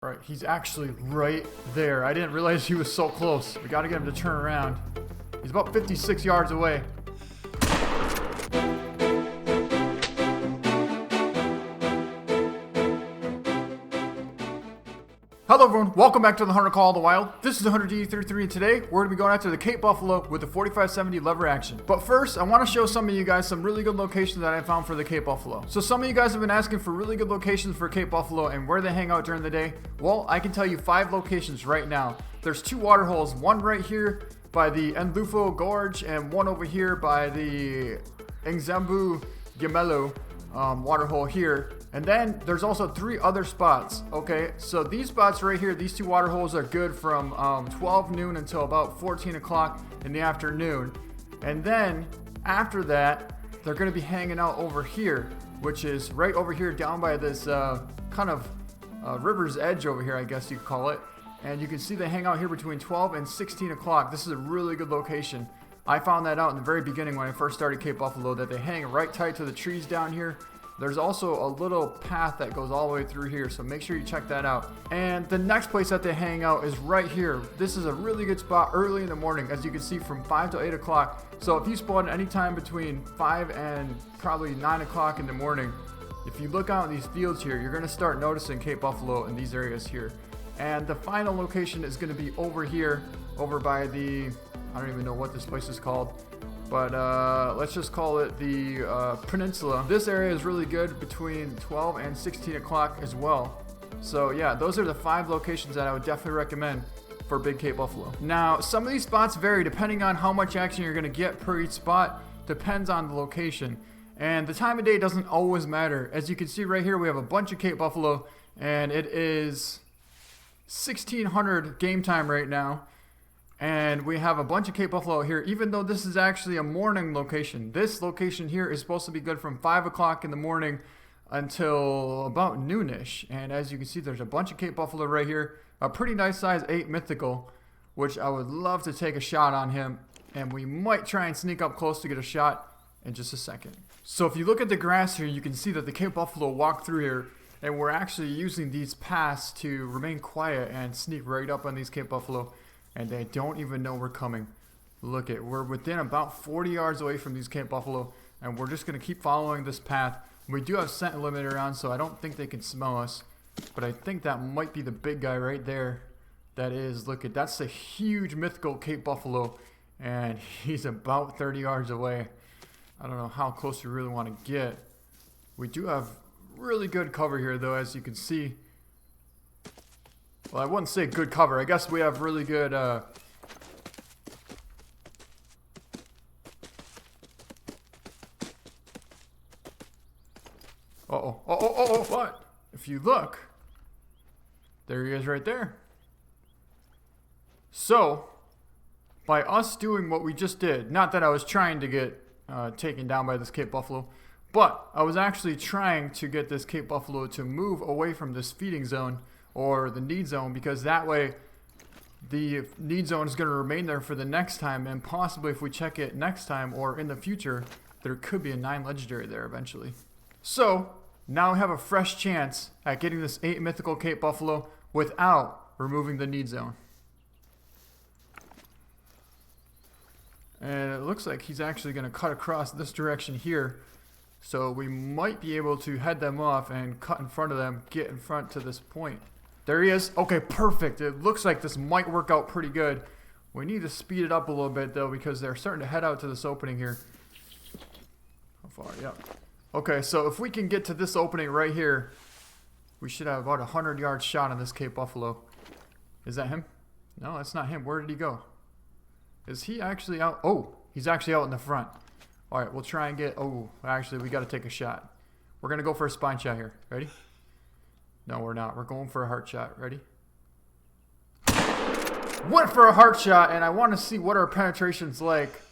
Right, he's actually right there. I didn't realize he was so close. We gotta get him to turn around. He's about 56 yards away. Hello everyone, welcome back to the Hunter Call of the Wild. This is the Hunter D33 and today we're going to be going after the Cape Buffalo with the 4570 lever action. But first, I want to show some of you guys some really good locations that I found for the Cape Buffalo. So some of you guys have been asking for really good locations for Cape Buffalo and where they hang out during the day. Well, I can tell you 5 locations right now. There's 2 water holes, one right here by the Endlufo Gorge and one over here by the Ngzambu Gemelo water hole here. And then there's also 3 other spots. Okay, so these spots right here, these 2 water holes are good from 12 noon until about 14 o'clock in the afternoon. And then after that, they're going to be hanging out over here, which is right over here down by this kind of river's edge over here, I guess you could call it. And you can see they hang out here between 12 and 16 o'clock. This is a really good location. I found that out in the very beginning when I first started Cape Buffalo, that they hang right tight to the trees down here. There's also a little path that goes all the way through here, so make sure you check that out. And the next place that they hang out is right here. This is a really good spot early in the morning, as you can see, from 5 to 8 o'clock. So if you spawn any time between 5 and probably 9 o'clock in the morning, if you look out in these fields here, you're going to start noticing Cape Buffalo in these areas here. And the final location is going to be over here, over by the, I don't even know what this place is called, but let's just call it the peninsula. This area is really good between 12 and 16 o'clock as well. So yeah, those are the 5 locations that I would definitely recommend for Big Cape Buffalo. Now, some of these spots vary depending on how much action you're gonna get per each spot. Depends on the location. And the time of day doesn't always matter. As you can see right here, we have a bunch of Cape Buffalo, and it is 1600 game time right now. And we have a bunch of Cape Buffalo here, even though this is actually a morning location. This location here is supposed to be good from 5 o'clock in the morning until about noonish. And as you can see, there's a bunch of Cape Buffalo right here. A pretty nice size 8 mythical, which I would love to take a shot on him. And we might try and sneak up close to get a shot in just a second. So if you look at the grass here, you can see that the Cape Buffalo walk through here. And we're actually using these paths to remain quiet and sneak right up on these Cape Buffalo. And they don't even know we're coming. Look at, we're within about 40 yards away from these Cape Buffalo, and we're just going to keep following this path. We do have scent limiter on, so I don't think they can smell us, but I think that might be the big guy right there. That is, look at, that's the huge mythical Cape Buffalo, and he's about 30 yards away. I don't know how close we really want to get. We do have really good cover here, though, as you can see. Well, I wouldn't say good cover. I guess we have really good, Uh-oh. What? If you look, there he is right there. So, by us doing what we just did, not that I was trying to get taken down by this Cape Buffalo, but I was actually trying to get this Cape Buffalo to move away from this feeding zone, or the need zone, because that way the need zone is going to remain there for the next time, and possibly if we check it next time or in the future, there could be a 9 legendary there eventually. So now we have a fresh chance at getting this 8 mythical Cape Buffalo without removing the need zone. And it looks like he's actually going to cut across this direction here, so we might be able to head them off and cut in front of them, get in front to this point. There he is. Okay, perfect. It looks like this might work out pretty good. We need to speed it up a little bit, though, because they're starting to head out to this opening here. How far? Yep. Okay, so if we can get to this opening right here, we should have about a 100-yard shot on this Cape Buffalo. Is that him? No, that's not him. Where did he go? Is he actually out? Oh, he's actually out in the front. All right, we'll try and get... Oh, actually, we got to take a shot. We're going to go for a spine shot here. Ready? No, we're not. We're going for a heart shot. Ready? Went for a heart shot, and I want to see what our penetration's like.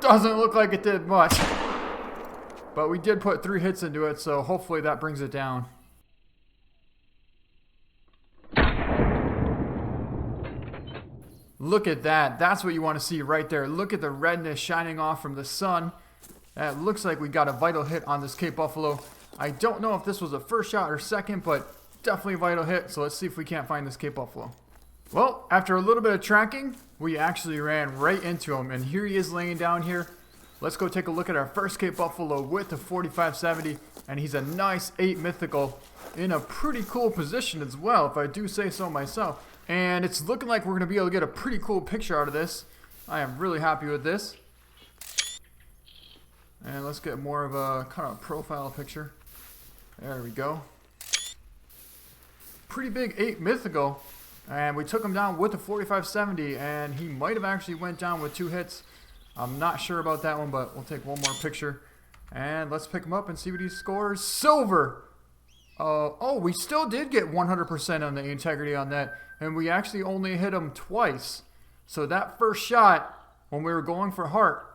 Doesn't look like it did much. But we did put 3 hits into it, so hopefully that brings it down. Look at that. That's what you want to see right there. Look at the redness shining off from the sun. That looks like we got a vital hit on this Cape Buffalo. I don't know if this was a first shot or second, but definitely a vital hit. So let's see if we can't find this Cape Buffalo. Well, after a little bit of tracking, we actually ran right into him. And here he is laying down here. Let's go take a look at our first Cape Buffalo with the 4570. And he's a nice 8 mythical in a pretty cool position as well, if I do say so myself. And it's looking like we're going to be able to get a pretty cool picture out of this. I am really happy with this. And let's get more of a kind of profile picture. There we go. Pretty big 8 mythical. And we took him down with the 4570, and he might have actually went down with 2 hits. I'm not sure about that one, but we'll take one more picture. And let's pick him up and see what he scores. Silver! Oh, we still did get 100% on the integrity on that. And we actually only hit him twice. So that first shot, when we were going for heart,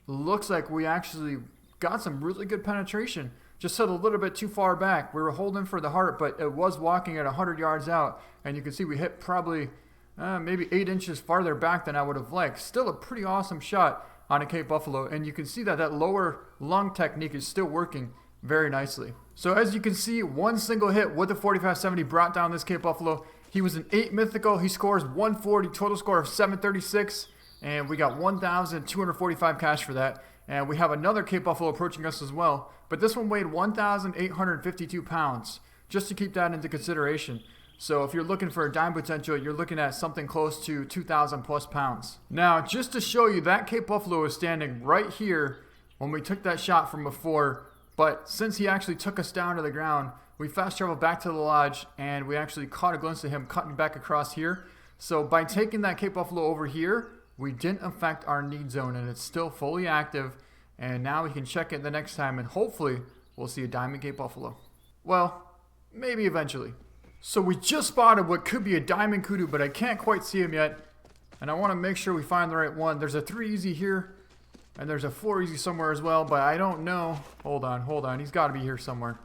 looks like we actually got some really good penetration. Just hit a little bit too far back. We were holding for the heart, but it was walking at 100 yards out. And you can see we hit probably maybe 8 inches farther back than I would have liked. Still a pretty awesome shot on a Cape Buffalo. And you can see that that lower lung technique is still working very nicely. So as you can see, one single hit with the 4570 brought down this Cape Buffalo. He was an 8 mythical. He scores 140, total score of 736. And we got 1,245 cash for that. And we have another Cape Buffalo approaching us as well. But this one weighed 1,852 pounds, just to keep that into consideration. So if you're looking for a dime potential, you're looking at something close to 2,000 plus pounds. Now, just to show you, that Cape Buffalo was standing right here when we took that shot from before. But since he actually took us down to the ground, we fast traveled back to the lodge, and we actually caught a glimpse of him cutting back across here. So by taking that Cape Buffalo over here, we didn't affect our need zone, and it's still fully active. And now we can check it the next time, and hopefully we'll see a diamond Cape Buffalo. Well, maybe eventually. So we just spotted what could be a diamond Kudu, but I can't quite see him yet. And I want to make sure we find the right one. There's a 3 easy here, and there's a 4 easy somewhere as well, but I don't know. Hold on. He's got to be here somewhere.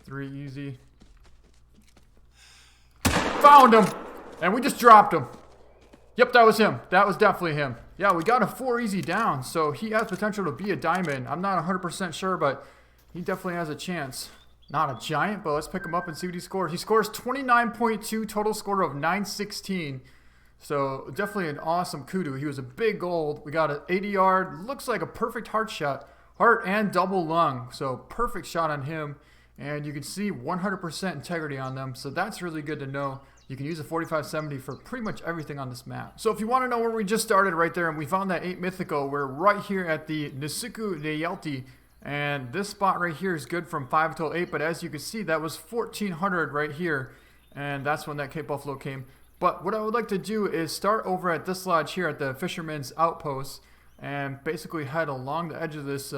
3 easy. Found him! And we just dropped him. Yep, that was him. That was definitely him. Yeah, we got a 4 easy down, so he has potential to be a diamond. I'm not 100% sure, but he definitely has a chance. Not a giant, but let's pick him up and see what he scores. He scores 29.2, total score of 916. So definitely an awesome Kudu. He was a big gold. We got an 80 yard, looks like a perfect heart shot. Heart and double lung, so perfect shot on him. And you can see 100% integrity on them, so that's really good to know. You can use a 4570 for pretty much everything on this map. So if you want to know where we just started right there, and we found that 8 mythical, we're right here at the Nisuku de Yelti. And this spot right here is good from 5 till 8, but as you can see, that was 1400 right here. And that's when that Cape Buffalo came. But what I would like to do is start over at this lodge here at the Fisherman's Outpost and basically head along the edge of this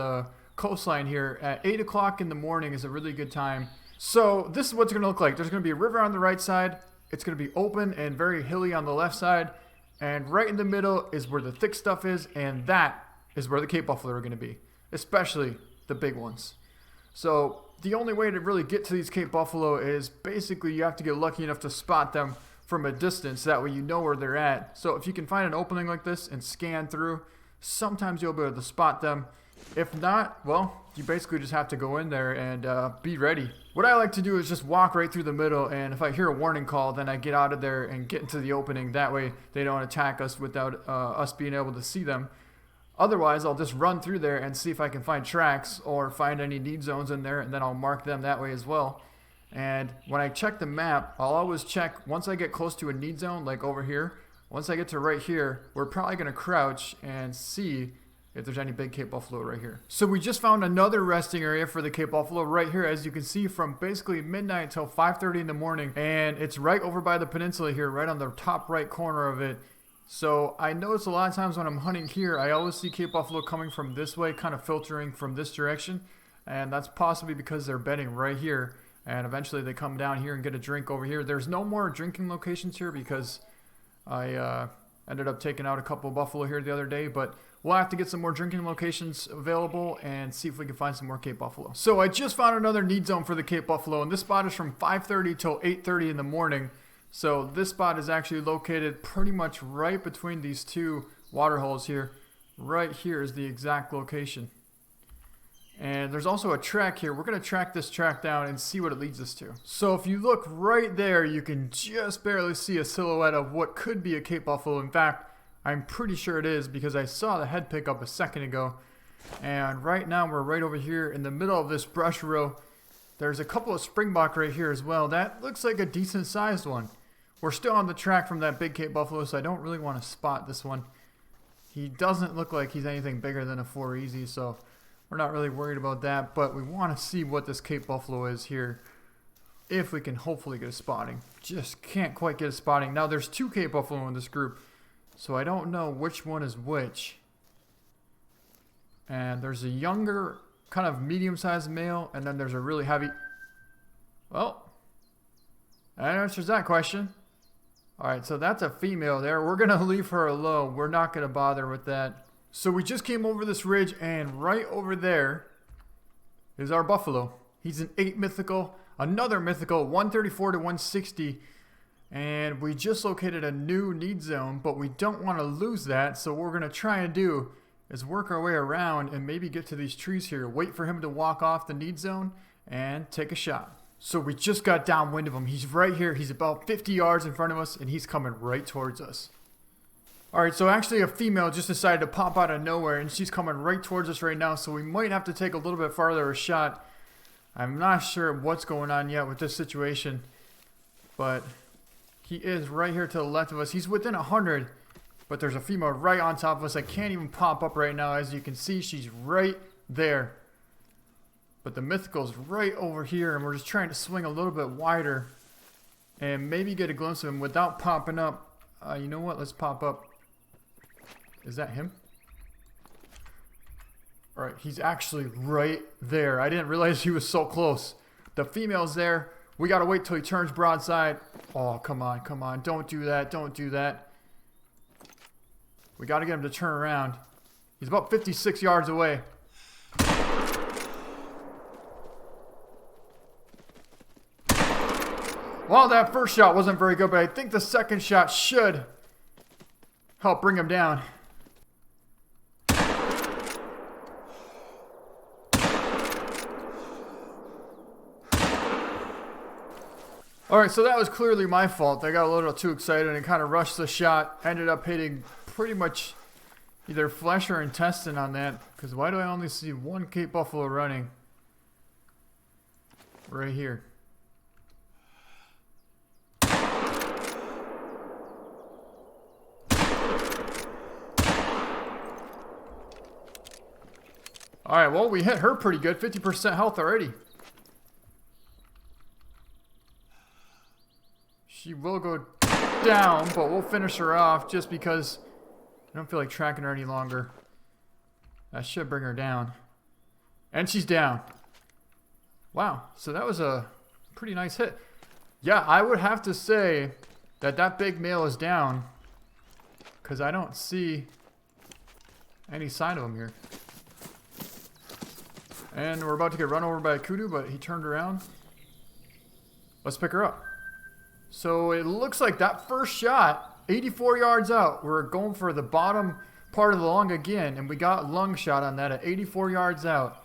coastline here. At 8 o'clock in the morning is a really good time. So this is what it's going to look like. There's going to be a river on the right side. It's going to be open and very hilly on the left side. And right in the middle is where the thick stuff is. And that is where the Cape Buffalo are going to be. Especially the big ones. So the only way to really get to these Cape Buffalo is basically you have to get lucky enough to spot them from a distance. That way you know where they're at. So if you can find an opening like this and scan through, sometimes you'll be able to spot them. If not, well, you basically just have to go in there and be ready. What I like to do is just walk right through the middle, and if I hear a warning call, then I get out of there and get into the opening. That way they don't attack us without us being able to see them. Otherwise, I'll just run through there and see if I can find tracks or find any need zones in there, and then I'll mark them that way as well. And when I check the map, I'll always check once I get close to a need zone, like over here. Once I get to right here, we're probably going to crouch and see if there's any big Cape Buffalo right here. So we just found another resting area for the Cape Buffalo right here, as you can see, from basically midnight till 5:30 in the morning. And it's right over by the peninsula here, right on the top right corner of it. So I notice a lot of times when I'm hunting here, I always see Cape Buffalo coming from this way, kind of filtering from this direction. And that's possibly because they're bedding right here. And eventually they come down here and get a drink over here. There's no more drinking locations here because I ended up taking out a couple of buffalo here the other day. But we'll have to get some more drinking locations available and see if we can find some more Cape Buffalo. So I just found another need zone for the Cape Buffalo. And this spot is from 5:30 till 8:30 in the morning. So this spot is actually located pretty much right between these two water holes here. Right here is the exact location. And there's also a track here. We're going to track this track down and see what it leads us to. So if you look right there, you can just barely see a silhouette of what could be a Cape Buffalo. In fact, I'm pretty sure it is because I saw the head pick up a second ago. And right now we're right over here in the middle of this brush row. There's a couple of springbok right here as well. That looks like a decent sized one. We're still on the track from that big Cape Buffalo, so I don't really want to spot this one. He doesn't look like he's anything bigger than a 4 Easy, so we're not really worried about that, but we want to see what this Cape Buffalo is here. If we can hopefully get a spotting. Just can't quite get a spotting. Now there's 2 Cape Buffalo in this group, so I don't know which one is which. And there's a younger, kind of medium-sized male, and then there's a really heavy... Well, that answers that question. Alright, so that's a female there. We're going to leave her alone. We're not going to bother with that. So we just came over this ridge, and right over there is our buffalo. He's an 8 mythical, another mythical, 134 to 160. And we just located a new need zone, but we don't want to lose that. So what we're going to try and do is work our way around and maybe get to these trees here. Wait for him to walk off the need zone and take a shot. So we just got downwind of him. He's right here. He's about 50 yards in front of us, and he's coming right towards us. Alright, so actually a female just decided to pop out of nowhere, and she's coming right towards us right now, so we might have to take a little bit farther a shot. I'm not sure what's going on yet with this situation, but he is right here to the left of us. He's within 100, but there's a female right on top of us. I can't even pop up right now. As you can see, she's right there. But the mythical's right over here, and we're just trying to swing a little bit wider and maybe get a glimpse of him without popping up. You know what? Let's pop up. Is that him? Alright, he's actually right there. I didn't realize he was so close. The female's there. We gotta wait till he turns broadside. Oh, come on, come on. Don't do that. Don't do that. We gotta get him to turn around. He's about 56 yards away. Well, that first shot wasn't very good, but I think the second shot should help bring him down. Alright, so that was clearly my fault. I got a little too excited and kind of rushed the shot. Ended up hitting pretty much either flesh or intestine on that. Because why do I only see one Cape Buffalo running? Right here. Alright, well, we hit her pretty good. 50% health already. She will go down, but we'll finish her off just because I don't feel like tracking her any longer. That should bring her down. And she's down. Wow, so that was a pretty nice hit. Yeah, I would have to say that that big male is down because I don't see any sign of him here. And we're about to get run over by a Kudu, but he turned around. Let's pick her up. So it looks like that first shot, 84 yards out, we're going for the bottom part of the lung again, and we got lung shot on that at 84 yards out.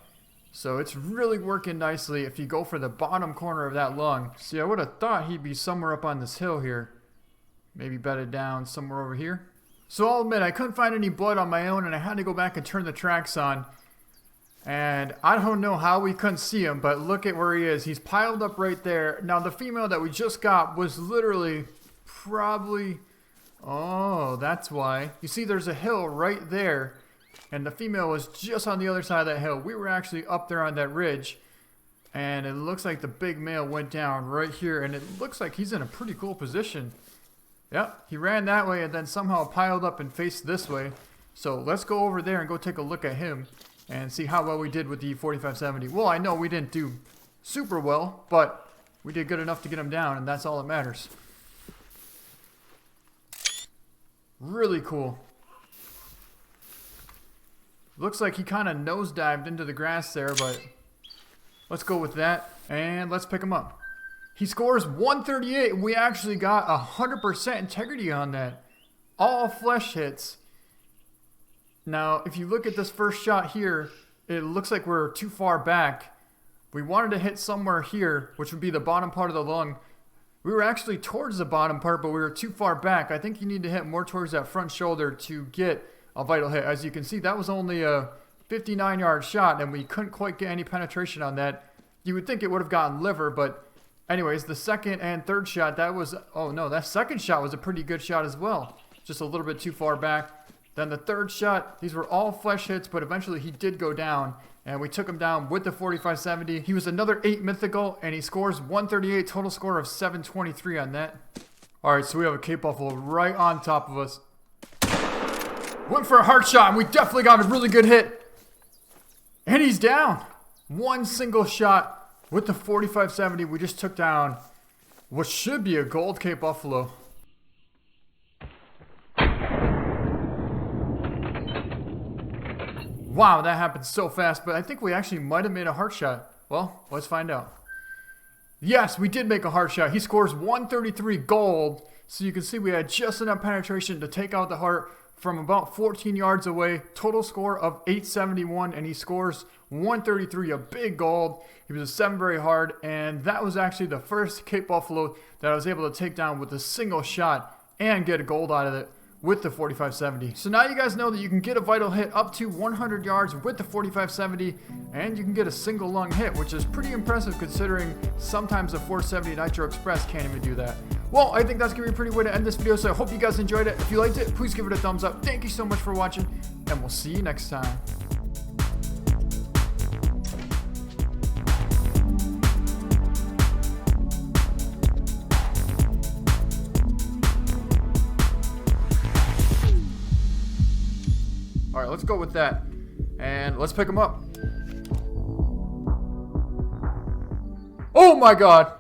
So it's really working nicely if you go for the bottom corner of that lung. See, I would have thought he'd be somewhere up on this hill here. Maybe bedded down somewhere over here. So I'll admit, I couldn't find any blood on my own, and I had to go back and turn the tracks on. And I don't know how we couldn't see him, but look at where he is. He's piled up right there. Now, the female that we just got was literally probably... Oh, that's why. You see, there's a hill right there, and the female was just on the other side of that hill. We were actually up there on that ridge, and it looks like the big male went down right here, and it looks like he's in a pretty cool position. Yep, he ran that way and then somehow piled up and faced this way. So let's go over there and go take a look at him and see how well we did with the 4570. Well, I know we didn't do super well, but we did good enough to get him down, and that's all that matters. Really cool. Looks like he kind of nosedived into the grass there, but let's go with that, and let's pick him up. He scores 138, and we actually got 100% integrity on that. All flesh hits. Now, if you look at this first shot here, it looks like we're too far back. We wanted to hit somewhere here, which would be the bottom part of the lung. We were actually towards the bottom part, but we were too far back. I think you need to hit more towards that front shoulder to get a vital hit. As you can see, that was only a 59-yard shot, and we couldn't quite get any penetration on that. You would think it would have gotten liver, but anyways, the second and third shot, that was, oh no, that second shot was a pretty good shot as well. Just a little bit too far back. Then the third shot, these were all flesh hits, but eventually he did go down, and we took him down with the 4570. He was another 8 mythical, and he scores 138, total score of 723 on that. Alright, so we have a Cape Buffalo right on top of us. Went for a heart shot, and we definitely got a really good hit. And he's down. One single shot with the 4570. We just took down what should be a gold Cape Buffalo. Wow, that happened so fast, but I think we actually might have made a heart shot. Well, let's find out. Yes, we did make a heart shot. He scores 133 gold, so you can see we had just enough penetration to take out the heart from about 14 yards away. Total score of 871, and he scores 133, a big gold. He was a 7 very hard, and that was actually the first Cape Buffalo that I was able to take down with a single shot and get a gold out of it with the 4570. So now you guys know that you can get a vital hit up to 100 yards with the 4570, and you can get a single lung hit, which is pretty impressive considering sometimes the 470 Nitro Express can't even do that. Well, I think that's gonna be a pretty way to end this video, so I hope you guys enjoyed it. If you liked it, please give it a thumbs up. Thank you so much for watching, and we'll see you next time. All right, let's go with that. And let's pick him up. Oh my God.